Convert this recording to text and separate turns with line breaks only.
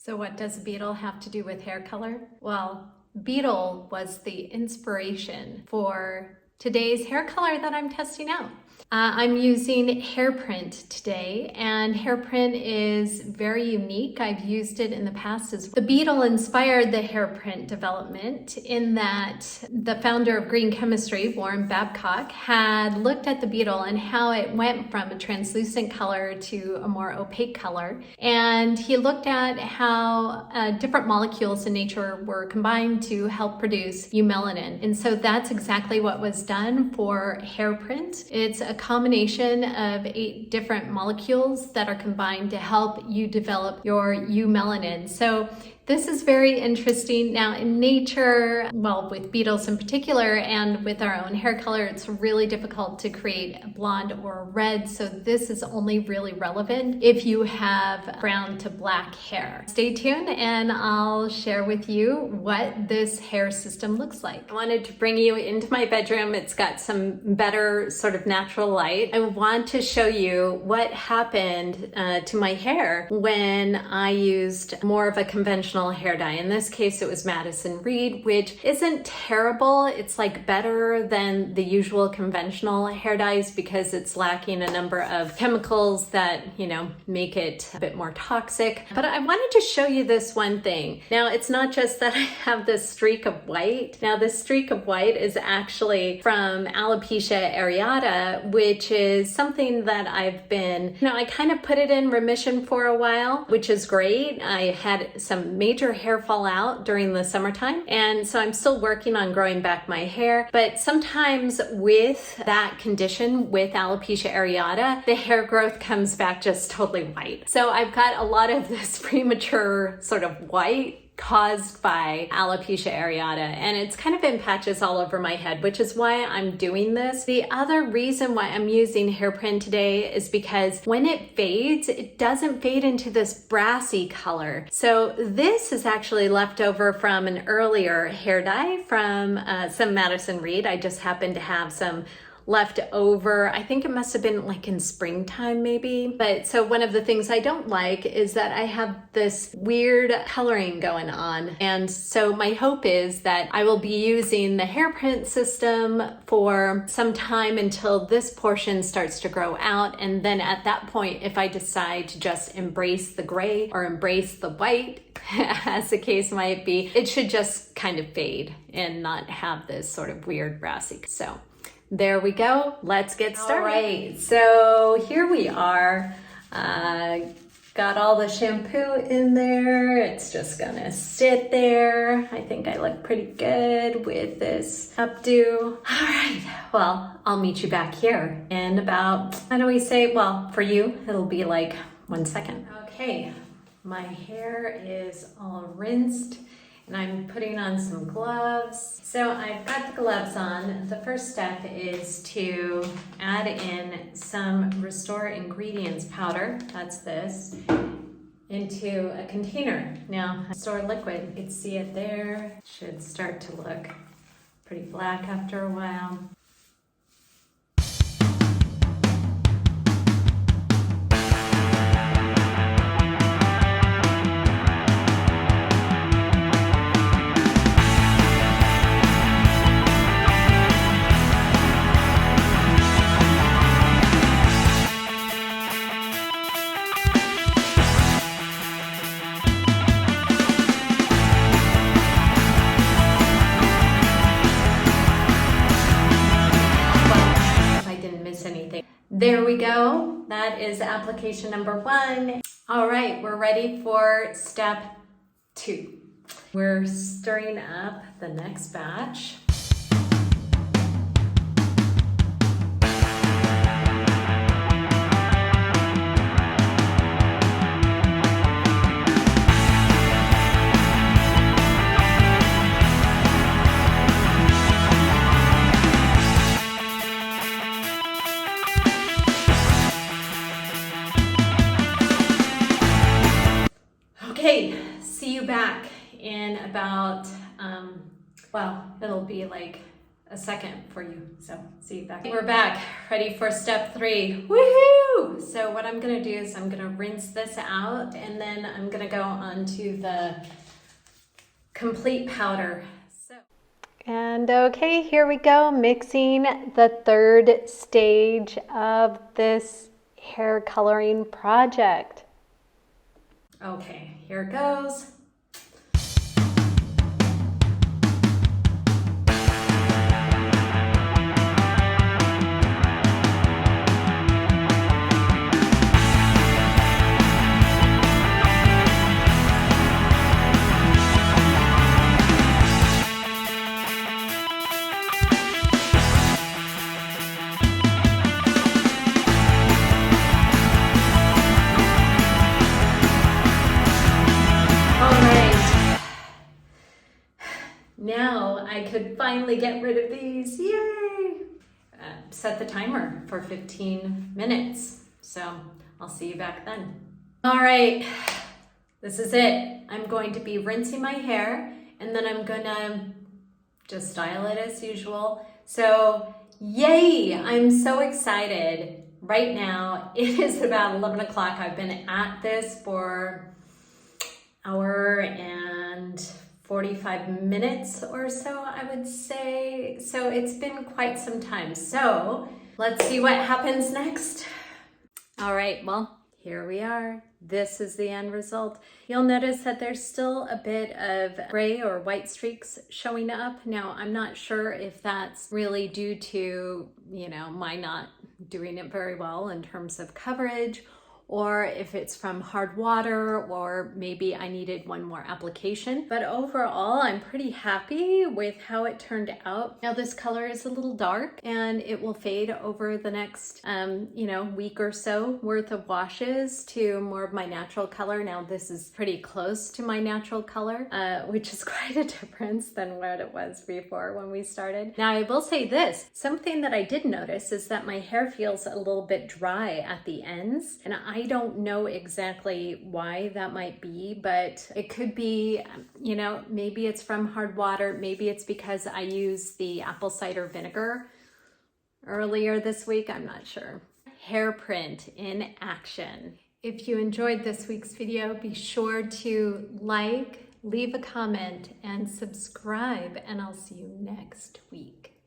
So what does beetle have to do with hair color? Well, beetle was the inspiration for today's hair color that I'm testing out. I'm using Hairprint today, and Hairprint is very unique. I've used it in the past as well. The beetle inspired the Hairprint development in that the founder of green chemistry, Warren Babcock, had looked at the beetle and how it went from a translucent color to a more opaque color. And he looked at how different molecules in nature were combined to help produce eumelanin. And so that's exactly what was done for Hairprint. It's a combination of 8 different molecules that are combined to help you develop your eumelanin. So this is very interesting. Now in nature, well, with beetles in particular and with our own hair color, it's really difficult to create a blonde or a red. So this is only really relevant if you have brown to black hair. Stay tuned and I'll share with you what this hair system looks like. I wanted to bring you into my bedroom. It's got some better sort of natural light. I want to show you what happened to my hair when I used more of a conventional hair dye. In this case, it was Madison Reed, which isn't terrible. It's like better than the usual conventional hair dyes because it's lacking a number of chemicals that, make it a bit more toxic. But I wanted to show you this one thing. Now, it's not just that I have this streak of white. Now, this streak of white is actually from alopecia areata, which is something that I've been, I kind of put it in remission for a while, which is great. I had some major hair fall out during the summertime, and so I'm still working on growing back my hair. But sometimes with that condition, with alopecia areata, the hair growth comes back just totally white. So I've got a lot of this premature sort of white caused by alopecia areata, and it's kind of in patches all over my head, which is why I'm doing this. The other reason why I'm using Hairprint today is because when it fades, it doesn't fade into this brassy color. So this is actually left over from an earlier hair dye from some Madison Reed. I just happened to have some left over. I think it must have been like in springtime maybe. But so one of the things I don't like is that I have this weird coloring going on. And so my hope is that I will be using the Hairprint system for some time until this portion starts to grow out. And then at that point, if I decide to just embrace the gray or embrace the white, as the case might be, it should just kind of fade and not have this sort of weird brassy. So there we go. Let's get started. All right, so here we are. Got all the shampoo in there. It's just gonna sit there. I think I look pretty good with this updo. All right, well, I'll meet you back here in about, how do we say, well, for you, it'll be like 1 second. Okay, my hair is all rinsed, and I'm putting on some gloves. So I've got the gloves on. The first step is to add in some Restore Ingredients powder, that's this, into a container. Now, Restore liquid, you can see it there. It should start to look pretty black after a while. There we go. That is application number 1. All right, we're ready for step 2. We're stirring up the next batch. Okay, see you back in about, well, it'll be like a second for you. So see you back. We're back, ready for step 3. Woohoo! So what I'm gonna do is I'm gonna rinse this out, and then I'm gonna go on to the complete powder. And okay, here we go, mixing the 3rd stage of this hair coloring project. Okay, here it goes. Now I could finally get rid of these, yay! Set the timer for 15 minutes, so I'll see you back then. All right, this is it. I'm going to be rinsing my hair, and then I'm gonna just style it as usual. So yay, I'm so excited. Right now, it is about 11 o'clock. I've been at this for an hour and 45 minutes or so, I would say. So it's been quite some time. So let's see what happens next. All right, well, here we are. This is the end result. You'll notice that there's still a bit of gray or white streaks showing up. Now, I'm not sure if that's really due to, my not doing it very well in terms of coverage, or if it's from hard water, or maybe I needed one more application. But overall, I'm pretty happy with how it turned out. Now this color is a little dark, and it will fade over the next, week or so worth of washes to more of my natural color. Now this is pretty close to my natural color, which is quite a difference than what it was before when we started. Now I will say this, something that I did notice is that my hair feels a little bit dry at the ends, and I don't know exactly why that might be, but it could be, maybe it's from hard water. Maybe it's because I used the apple cider vinegar earlier this week. I'm not sure. Hairprint in action. If you enjoyed this week's video, be sure to like, leave a comment, and subscribe, and I'll see you next week.